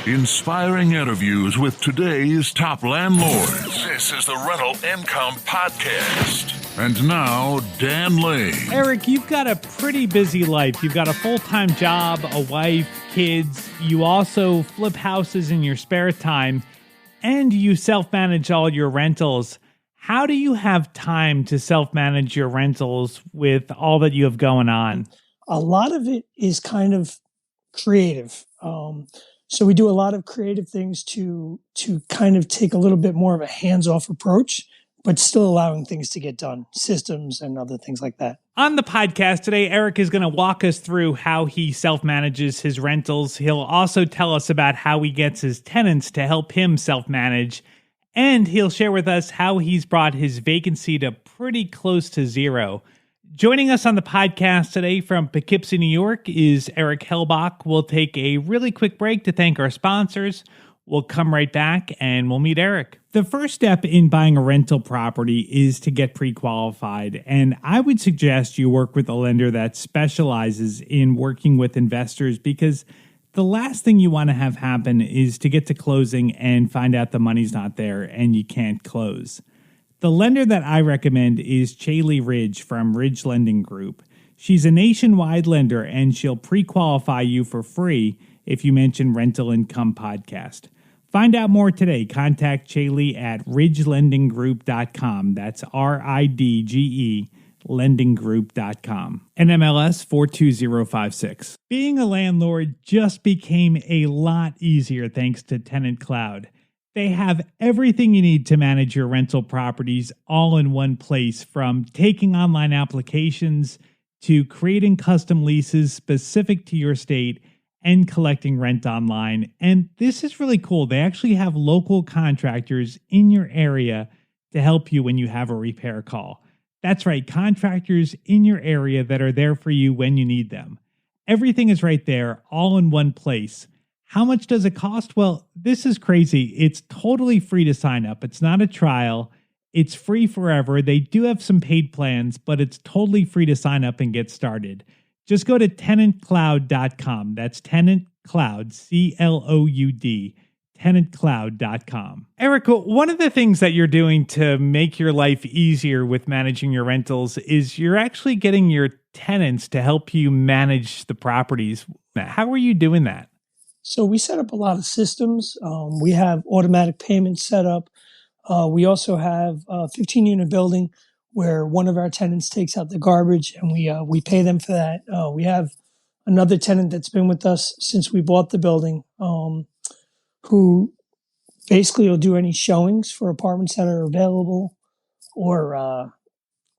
Inspiring interviews with today's top landlords. This is the Rental Income Podcast. And now, Dan Lane. Eric, you've got a pretty busy life. You've got a full-time job, a wife, kids. You also flip houses in your spare time, and you self-manage all your rentals. How do you have time to self-manage your rentals with all that you have going on? A lot of it is kind of creative. So we do a lot of creative things to kind of take a little bit more of a hands-off approach, but still allowing things to get done, systems and other things like that. On the podcast today, Eric is going to walk us through how he self-manages his rentals. He'll also tell us about how he gets his tenants to help him self-manage. And he'll share with us how he's brought his vacancy to pretty close to zero. Joining us on the podcast today from Poughkeepsie, New York is Eric Helbock. We'll take a really quick break to thank our sponsors. We'll come right back and we'll meet Eric. The first step in buying a rental property is to get pre-qualified. And I would suggest you work with a lender that specializes in working with investors, because the last thing you want to have happen is to get to closing and find out the money's not there and you can't close. The lender that I recommend is Chaley Ridge from Ridge Lending Group. She's a nationwide lender and she'll pre-qualify you for free if you mention Rental Income Podcast. Find out more today. Contact Chaley at ridgelendinggroup.com. That's RIDGE lendinggroup.com. NMLS 42056. Being a landlord just became a lot easier thanks to Tenant Cloud. They have everything you need to manage your rental properties all in one place, from taking online applications to creating custom leases specific to your state and collecting rent online. And this is really cool. They actually have local contractors in your area to help you when you have a repair call. That's right, contractors in your area that are there for you when you need them. Everything is right there, all in one place. How much does it cost? Well, this is crazy. It's totally free to sign up. It's not a trial. It's free forever. They do have some paid plans, but it's totally free to sign up and get started. Just go to tenantcloud.com. That's Tenant Cloud, CLOUD, tenantcloud.com. Eric, one of the things that you're doing to make your life easier with managing your rentals is you're actually getting your tenants to help you manage the properties. How are you doing that? So we set up a lot of systems. We have automatic payments set up. We also have a 15-unit building where one of our tenants takes out the garbage, and we pay them for that. We have another tenant that's been with us since we bought the building, who basically will do any showings for apartments that are available, or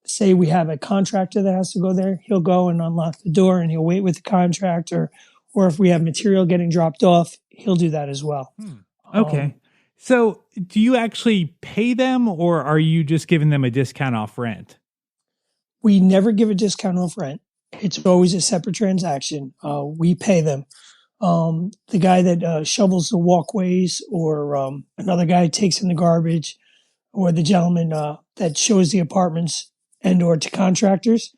say we have a contractor that has to go there. He'll go and unlock the door, and he'll wait with the contractor. Or if we have material getting dropped off, he'll do that as well. Okay. So do you actually pay them, or are you just giving them a discount off rent? We never give a discount off rent. It's always a separate transaction. We pay them. The guy that shovels the walkways, or another guy takes in the garbage, or the gentleman that shows the apartments and or to contractors,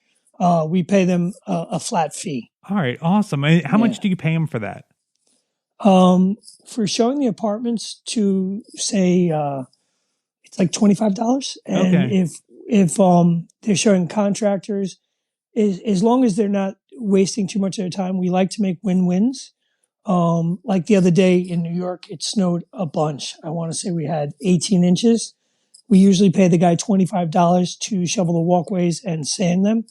we pay them a flat fee. All right, awesome. How much do you pay them for that? For showing the apartments, to say it's like $25, and Okay. if they're showing contractors, as long as they're not wasting too much of their time, we like to make win-wins. Like the other day in New York, it snowed a bunch. I want to say we had 18 inches. We usually pay the guy $25 to shovel the walkways and sand them.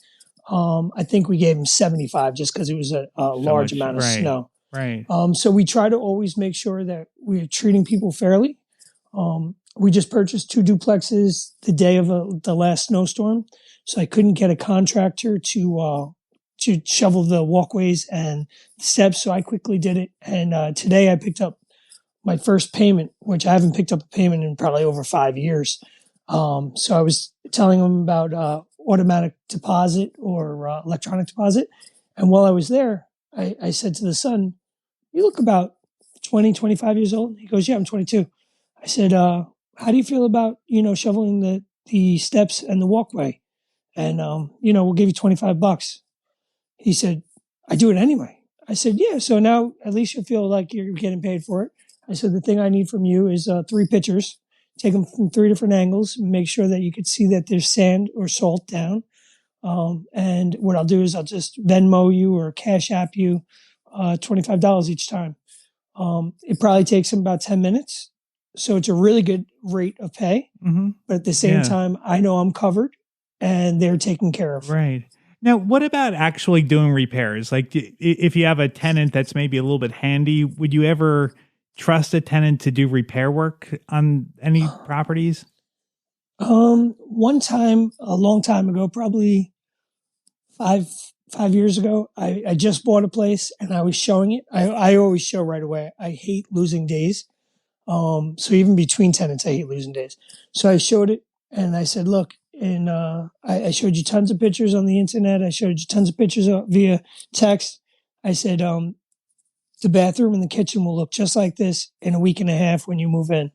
I think we gave him $75 just because it was a large amount of snow. Right. So we try to always make sure that we're treating people fairly. We just purchased 2 duplexes the day of the last snowstorm, so I couldn't get a contractor to shovel the walkways and the steps, so I quickly did it. And today I picked up my first payment, which I haven't picked up a payment in probably over 5 years. So I was telling them about automatic deposit or electronic deposit. And while I was there, I said to the son, "You look about 20, 25 years old." He goes, "Yeah, I'm 22. I said, "How do you feel about, shoveling the steps and the walkway? And, we'll give you $25. He said, "I do it anyway." I said, "Yeah, so now at least you feel like you're getting paid for it." I said, the thing I need from you is 3 pictures. Take them from 3 different angles. Make sure that you could see that there's sand or salt down. And what I'll do is I'll just Venmo you or Cash App you $25 each time. It probably takes them about 10 minutes. So it's a really good rate of pay. Mm-hmm. But at the same time, I know I'm covered and they're taken care of. Right. Now, what about actually doing repairs? Like if you have a tenant that's maybe a little bit handy, would you ever trust a tenant to do repair work on any properties? One time, a long time ago, probably five years ago, I just bought a place and I was showing it. I always show right away. I hate losing days. So even between tenants, I hate losing days. So I showed it and I said, look, and I showed you tons of pictures on the internet. I showed you tons of pictures via text. I said, the bathroom and the kitchen will look just like this in a week and a half when you move in.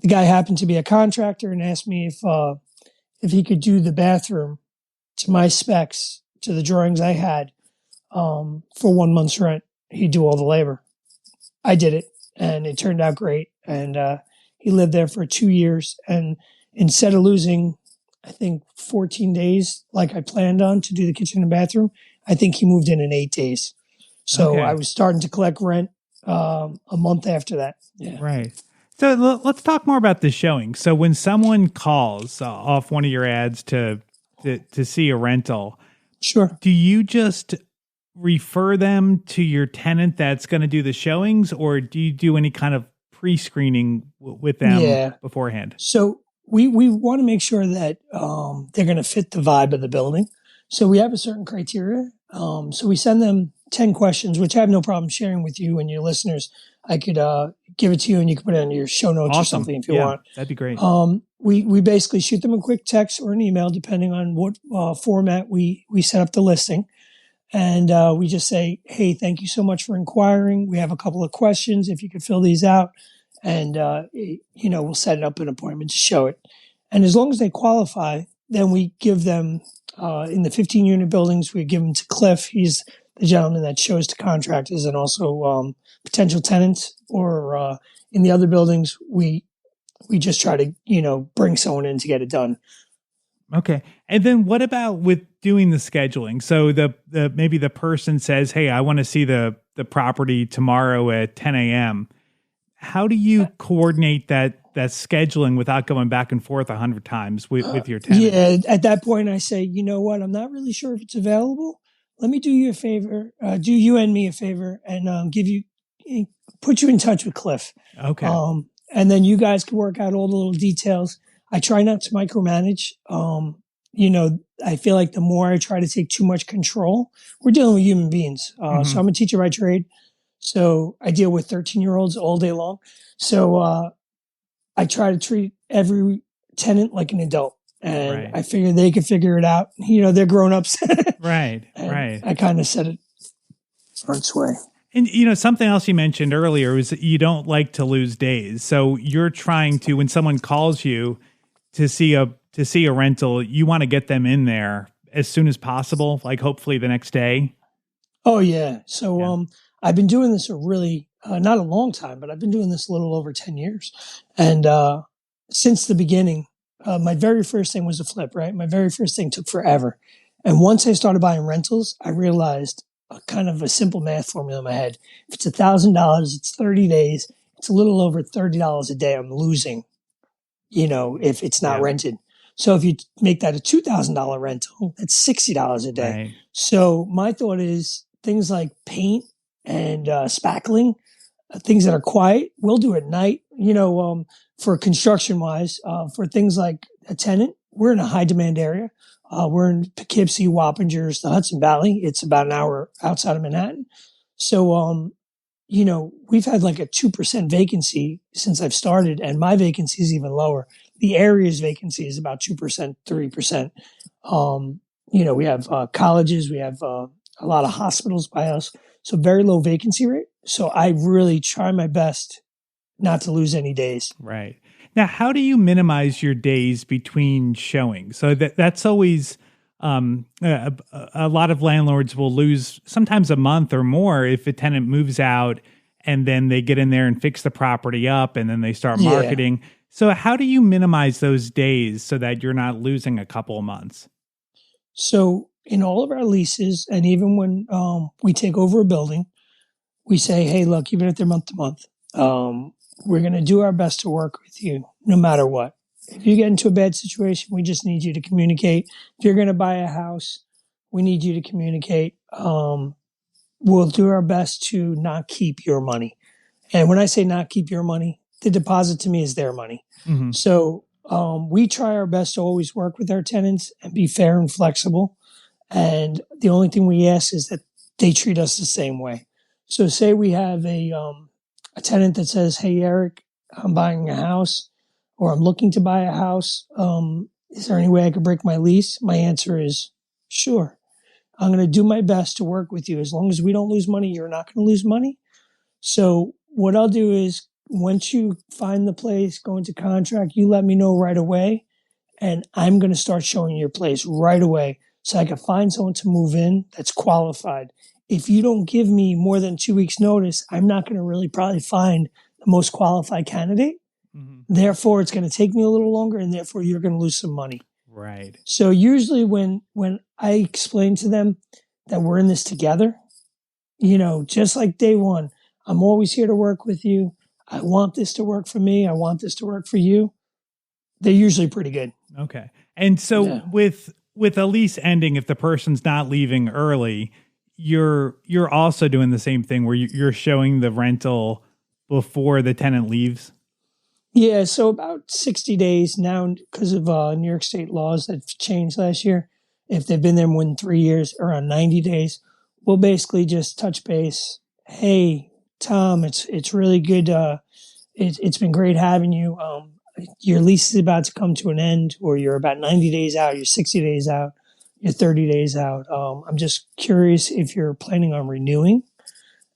The guy happened to be a contractor and asked me if he could do the bathroom to my specs, to the drawings I had, for 1 month's rent. He'd do all the labor. I did it, and it turned out great. And he lived there for 2 years. And instead of losing, I think, 14 days like I planned on to do the kitchen and bathroom, I think he moved in 8 days. So I was starting to collect rent a month after that. Yeah. Right. So let's talk more about the showing. So when someone calls off one of your ads to see a rental, sure, do you just refer them to your tenant that's going to do the showings, or do you do any kind of pre-screening with them beforehand? So we want to make sure that they're going to fit the vibe of the building. So we have a certain criteria. So we send them 10 questions, which I have no problem sharing with you and your listeners. I could give it to you and you can put it on your show notes or something if you want. That'd be great. We basically shoot them a quick text or an email, depending on what format we set up the listing. And we just say, hey, thank you so much for inquiring. We have a couple of questions. If you could fill these out, and, we'll set up an appointment to show it. And as long as they qualify, then we give them, in the 15-unit buildings, we give them to Cliff. He's the gentleman that shows to contractors and also potential tenants. Or in the other buildings, we just try to, bring someone in to get it done. Okay. And then what about with doing the scheduling? So the maybe the person says, hey, I want to see the property tomorrow at 10 a.m. How do you coordinate that scheduling without going back and forth 100 times with your tenant? Yeah, at that point I say, you know what, I'm not really sure if it's available. Let me do you a favor, do you and me a favor, and put you in touch with Cliff. Okay. And then you guys can work out all the little details. I try not to micromanage. I feel like the more I try to take too much control, we're dealing with human beings. So I'm a teacher by trade. So I deal with 13-year-olds all day long. So I try to treat every tenant like an adult. And I figure they can figure it out. They're grown-ups. Right. I kind of set it on its way. And, something else you mentioned earlier was that you don't like to lose days. So you're trying to, when someone calls you to see a rental, you want to get them in there as soon as possible, like hopefully the next day. Oh, yeah. So I've been doing this not a long time, but I've been doing this a little over 10 years. And since the beginning, my very first thing was a flip, right? My very first thing took forever. And once I started buying rentals, I realized kind of a simple math formula in my head. If it's $1,000, it's 30 days. It's a little over $30 a day I'm losing, if it's not rented. So if you make that a $2,000 rental, that's $60 a day. Right. So my thought is things like paint and spackling, things that are quiet, we'll do at night. For construction wise, for things like a tenant, we're in a high demand area. We're in Poughkeepsie, Wappingers, the Hudson Valley. It's about an hour outside of Manhattan. So, we've had like a 2% vacancy since I've started, and my vacancy is even lower. The area's vacancy is about 2%, 3%. We have colleges, we have a lot of hospitals by us, so very low vacancy rate. So I really try my best not to lose any days. Right. Now, how do you minimize your days between showings? So that's always a lot of landlords will lose sometimes a month or more if a tenant moves out and then they get in there and fix the property up, and then they start Yeah. marketing. So how do you minimize those days so that you're not losing a couple of months? So in all of our leases, and even when we take over a building, we say, hey, look, you've been at there month to month. We're going to do our best to work with you no matter what. If you get into a bad situation, we just need you to communicate. If you're going to buy a house, we need you to communicate. We'll do our best to not keep your money. And when I say not keep your money, the deposit to me is their money. Mm-hmm. So we try our best to always work with our tenants and be fair and flexible. And the only thing we ask is that they treat us the same way. So say we have a tenant that says, hey, Eric, I'm buying a house or I'm looking to buy a house. Is there any way I could break my lease? My answer is sure. I'm going to do my best to work with you. As long as we don't lose money, you're not going to lose money. So what I'll do is once you find the place, go into contract, you let me know right away. And I'm going to start showing you your place right away so I can find someone to move in that's qualified. If you don't give me more than 2 weeks notice, I'm not going to really probably find the most qualified candidate. Mm-hmm. Therefore, it's going to take me a little longer and therefore you're going to lose some money. Right. So usually when I explain to them that we're in this together, just like day one, I'm always here to work with you. I want this to work for me. I want this to work for you. They're usually pretty good. Okay. And so Yeah. with a lease ending, if the person's not leaving early, you're also doing the same thing where you're showing the rental before the tenant leaves. Yeah, so about 60 days now, because of New York State laws that changed last year, if they've been there more than 3 years, around 90 days, we'll basically just touch base. Hey, Tom, it's really good. It's been great having you. Your lease is about to come to an end, or you're about 90 days out, you're 60 days out, you're 30 days out. I'm just curious if you're planning on renewing.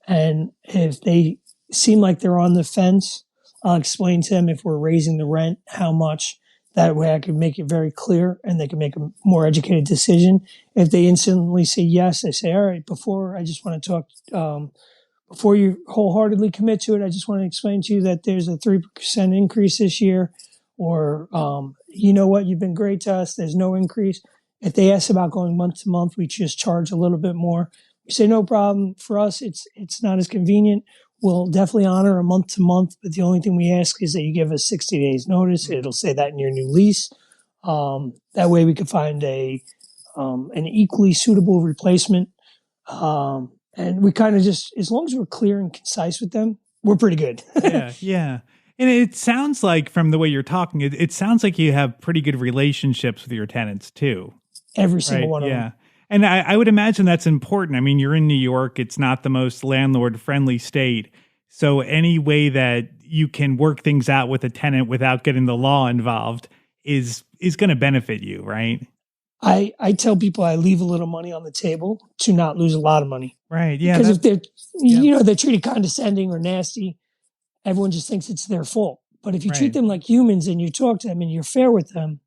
And if they seem like they're on the fence, I'll explain to them if we're raising the rent, how much. That way I can make it very clear and they can make a more educated decision. If they instantly say yes, I say, all right, before you wholeheartedly commit to it, I just want to explain to you that there's a 3% increase this year. Or, you know what, you've been great to us. There's no increase. If they ask about going month to month, we just charge a little bit more. We say, no problem. For us, it's not as convenient. We'll definitely honor a month to month, but the only thing we ask is that you give us 60 days notice. It'll say that in your new lease. That way we can find an equally suitable replacement. And we kind of just, as long as we're clear and concise with them, we're pretty good. Yeah. Yeah. And it sounds like from the way you're talking, it sounds like you have pretty good relationships with your tenants too. Every single Right? one of Yeah. them. And I would imagine that's important. I mean, you're in New York. It's not the most landlord friendly state. So any way that you can work things out with a tenant without getting the law involved is going to benefit you, right? I tell people I leave a little money on the table to not lose a lot of money. Right. Yeah. Because if they're, yeah. they're treated condescending or nasty, everyone just thinks it's their fault. But if you Right. treat them like humans and you talk to them and you're fair with them,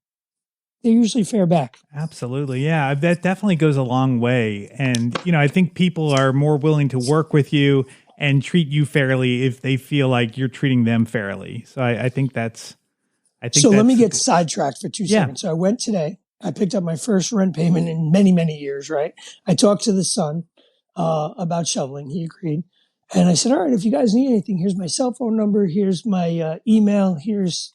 they usually fare back. Absolutely. Yeah. That definitely goes a long way. And, I think people are more willing to work with you and treat you fairly if they feel like you're treating them fairly. So I think that's, So let me get sidetracked for 2 Yeah. seconds. So I went today. I picked up my first rent payment in many, many years, right? I talked to the son about shoveling. He agreed. And I said, all right, if you guys need anything, here's my cell phone number. Here's my email. Here's,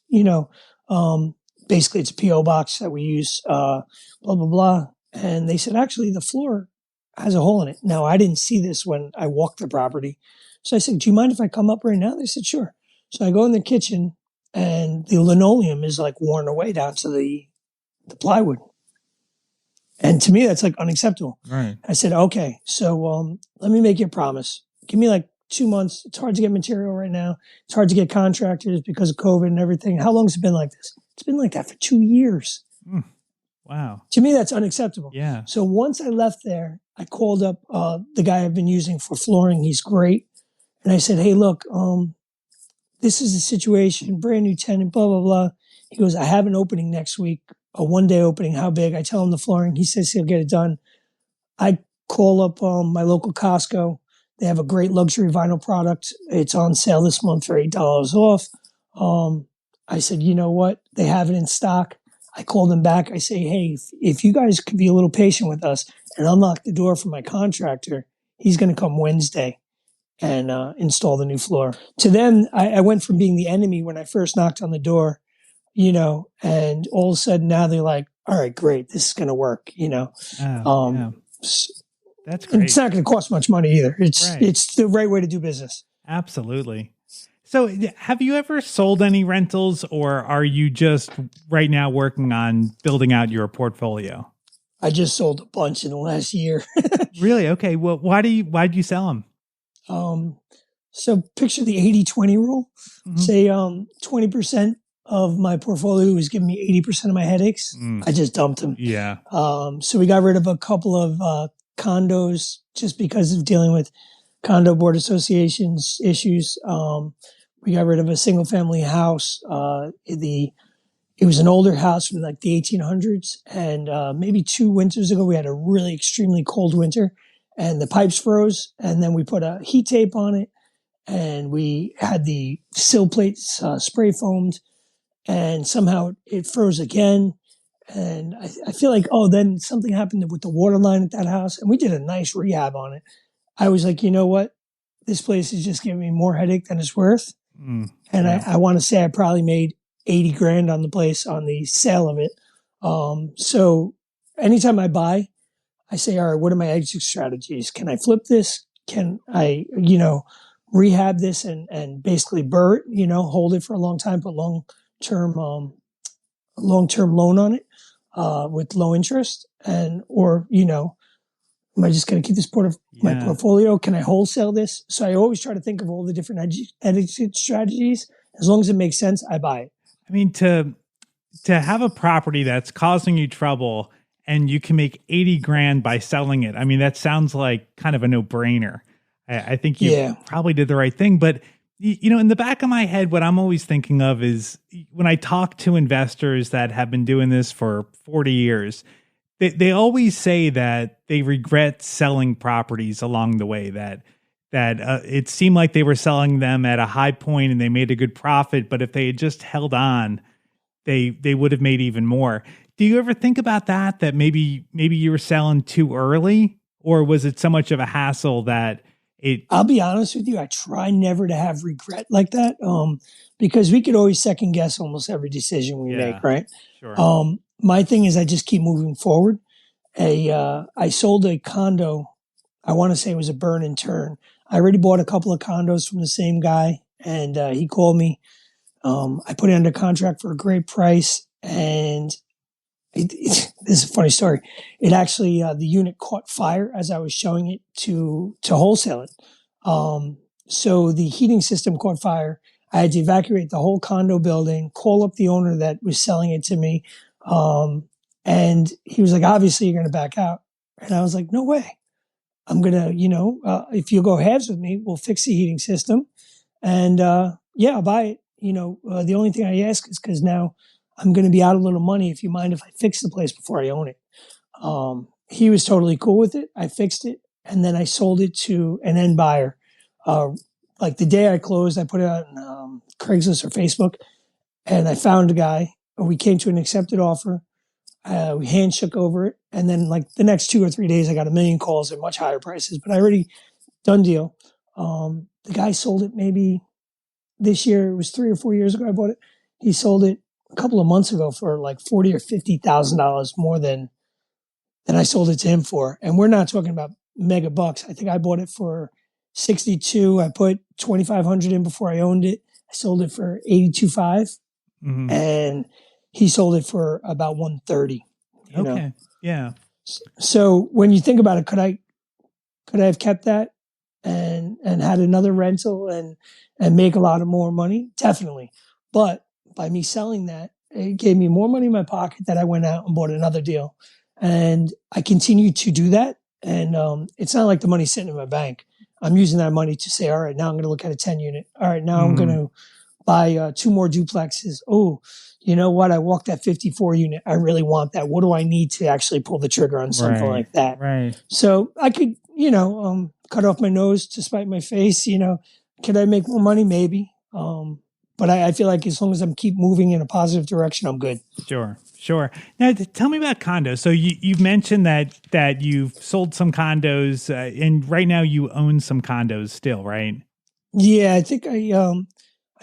basically it's a P.O. box that we use, blah, blah, blah. And they said, actually, the floor has a hole in it. Now, I didn't see this when I walked the property. So I said, do you mind if I come up right now? They said, sure. So I go in the kitchen and the linoleum is like worn away down to the plywood. And to me, that's like unacceptable. Right. I said, okay, so let me make you a promise. Give me like 2 months. It's hard to get material right now. It's hard to get contractors because of COVID and everything. How long has it been like this? It's been like that for 2 years. Wow. To me, that's unacceptable. Yeah. So once I left there, I called up the guy I've been using for flooring. He's great. And I said, hey, look, this is the situation, brand new tenant, blah, blah, blah. He goes, I have an opening next week, a 1-day opening. How big? I tell him the flooring. He says he'll get it done. I call up my local Costco. They have a great luxury vinyl product. It's on sale this month for $8 off. I said, you know what? They have it in stock. I called them back. I say, hey, if you guys could be a little patient with us and unlock the door for my contractor, he's going to come Wednesday and install the new floor. To them, I went from being the enemy when I first knocked on the door, and all of a sudden now they're like, all right, great, this is going to work, Yeah. That's great. It's not going to cost much money either. It's the right way to do business. Absolutely. So have you ever sold any rentals, or are you just right now working on building out your portfolio? I just sold a bunch in the last year. Really? Okay. Well, why'd you sell them? So picture the 80-20 rule. Mm-hmm. Say 20% of my portfolio was giving me 80% of my headaches. I just dumped them. Yeah. So we got rid of a couple of condos just because of dealing with condo board associations issues. We got rid of a single family house. It was an older house from like the 1800s. And maybe 2 winters ago, we had a really extremely cold winter and the pipes froze. And then we put a heat tape on it and we had the sill plates spray foamed and somehow it froze again. And I feel like, then something happened with the water line at that house. And we did a nice rehab on it. I was like, you know what? This place is just giving me more headache than it's worth. And I want to say I probably made 80 grand on the place on the sale of it. So anytime I buy, I say, all right, what are my exit strategies? Can I flip this? Can I, rehab this and basically burr it, hold it for a long time, put long-term loan on it with low interest? Am I just going to keep this my portfolio? Can I wholesale this? So I always try to think of all the different exit strategies. As long as it makes sense, I buy it. I mean, to have a property that's causing you trouble and you can make 80 grand by selling it. I mean, that sounds like kind of a no-brainer. I think you probably did the right thing. But, in the back of my head, what I'm always thinking of is when I talk to investors that have been doing this for 40 years, they always say that they regret selling properties along the way, that it seemed like they were selling them at a high point and they made a good profit, but if they had just held on, they would have made even more. Do you ever think about that maybe you were selling too early, or was it so much of a hassle that I'll be honest with you, I try never to have regret like that, because we could always second guess almost every decision we make, right? Sure. My thing is I just keep moving forward. I sold a condo. I want to say it was a burn and turn. I already bought a couple of condos from the same guy, and he called me. I put it under contract for a great price, and this is a funny story. It actually the unit caught fire as I was showing it to wholesale it. So the heating system caught fire. I had to evacuate the whole condo building, call up the owner that was selling it to me. And he was like, obviously you're going to back out. And I was like, no way. I'm going to, if you go halves with me, we'll fix the heating system. And, I'll buy it. The only thing I ask is because now I'm going to be out a little money. If you mind if I fix the place before I own it? He was totally cool with it. I fixed it. And then I sold it to an end buyer. Like the day I closed, I put it on Craigslist or Facebook, and I found a guy. We came to an accepted offer. We handshook over it. And then like the next 2 or 3 days, I got a million calls at much higher prices, but I already done deal. The guy sold it maybe this year. It was 3 or 4 years ago I bought it. He sold it a couple of months ago for like $40,000 or $50,000 more than I sold it to him for. And we're not talking about mega bucks. I think I bought it for 62. I put 2,500 in before I owned it. I sold it for 82.5. Mm-hmm. And he sold it for about 130. Okay. Yeah. So when you think about it, could I have kept that and had another rental and make a lot of more money? Definitely. But by me selling that, it gave me more money in my pocket that I went out and bought another deal. And I continue to do that. And it's not like the money's sitting in my bank. I'm using that money to say, all right, now I'm going to look at a 10 unit. All right, now I'm going to buy 2 more duplexes. Oh, you know what? I walked that 54 unit. I really want that. What do I need to actually pull the trigger on something like that? Right. So I could, cut off my nose to spite my face. Could I make more money? Maybe. But I feel like as long as I'm keep moving in a positive direction, I'm good. Sure. Now, tell me about condos. So you've mentioned that you've sold some condos, and right now you own some condos still, right? Yeah, I think I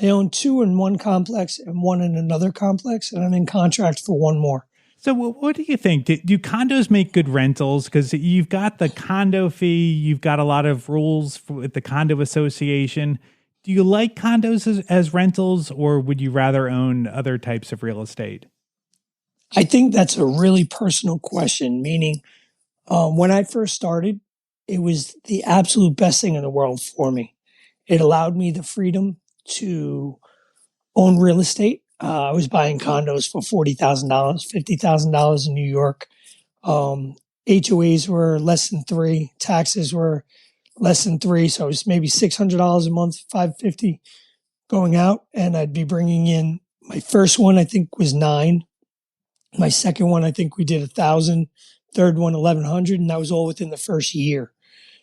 own two in one complex and one in another complex, and I'm in contract for one more. So what do you think? Do condos make good rentals? Because you've got the condo fee, you've got a lot of rules with the condo association. Do you like condos as rentals, or would you rather own other types of real estate? I think that's a really personal question, meaning when I first started, it was the absolute best thing in the world for me. It allowed me the freedom to own real estate. I was buying condos for $40,000, $50,000 in New York. HOAs were less than three. Taxes were less than three. So it was maybe $600 a month, $550 going out. And I'd be bringing in my first one, I think was $9. My second one, I think we did $1,000. Third one, $1,100. And that was all within the first year.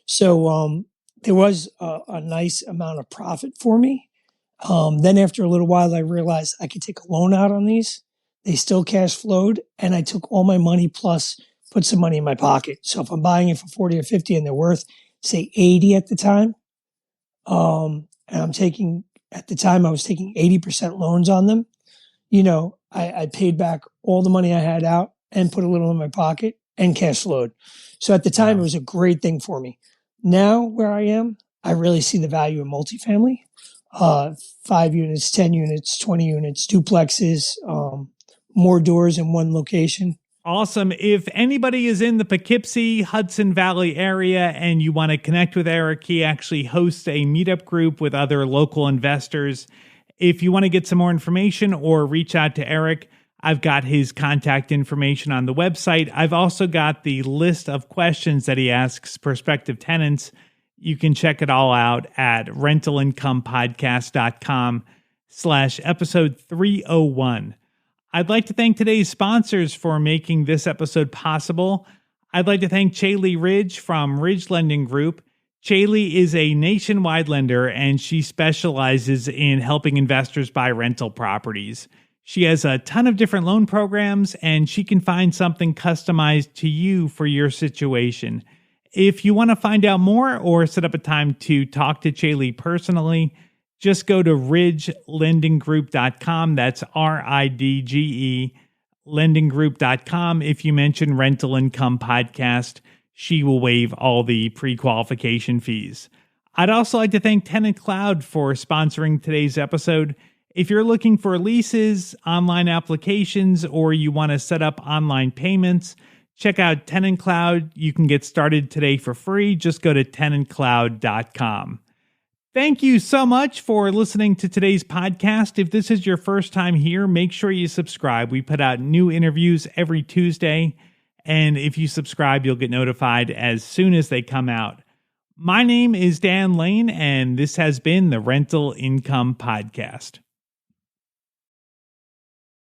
So there was a nice amount of profit for me. Then after a little while, I realized I could take a loan out on these. They still cash flowed, and I took all my money plus put some money in my pocket. So if I'm buying it for 40 or 50 and they're worth, say, 80 at the time, and at the time I was taking 80% loans on them, I paid back all the money I had out and put a little in my pocket and cash flowed. So at the time, It was a great thing for me. Now where I am, I really see the value in multifamily. 5 units, 10 units, 20 units, duplexes, more doors in one location. Awesome. If anybody is in the Poughkeepsie, Hudson Valley area and you want to connect with Eric, he actually hosts a meetup group with other local investors. If you want to get some more information or reach out to Eric, I've got his contact information on the website. I've also got the list of questions that he asks prospective tenants. You can check it all out at rentalincomepodcast.com/episode 301. I'd like to thank today's sponsors for making this episode possible. I'd like to thank Chaley Ridge from Ridge Lending Group. Chaley is a nationwide lender, and she specializes in helping investors buy rental properties. She has a ton of different loan programs, and she can find something customized to you for your situation. If you want to find out more or set up a time to talk to Chaley personally, just go to ridgelendinggroup.com. That's RIDGE lendinggroup.com. If you mention Rental Income Podcast, she will waive all the pre-qualification fees. I'd also like to thank Tenant Cloud for sponsoring today's episode. If you're looking for leases, online applications, or you want to set up online payments, check out Tenant Cloud. You can get started today for free. Just go to tenantcloud.com. Thank you so much for listening to today's podcast. If this is your first time here, make sure you subscribe. We put out new interviews every Tuesday, and if you subscribe, you'll get notified as soon as they come out. My name is Dan Lane, and this has been the Rental Income Podcast.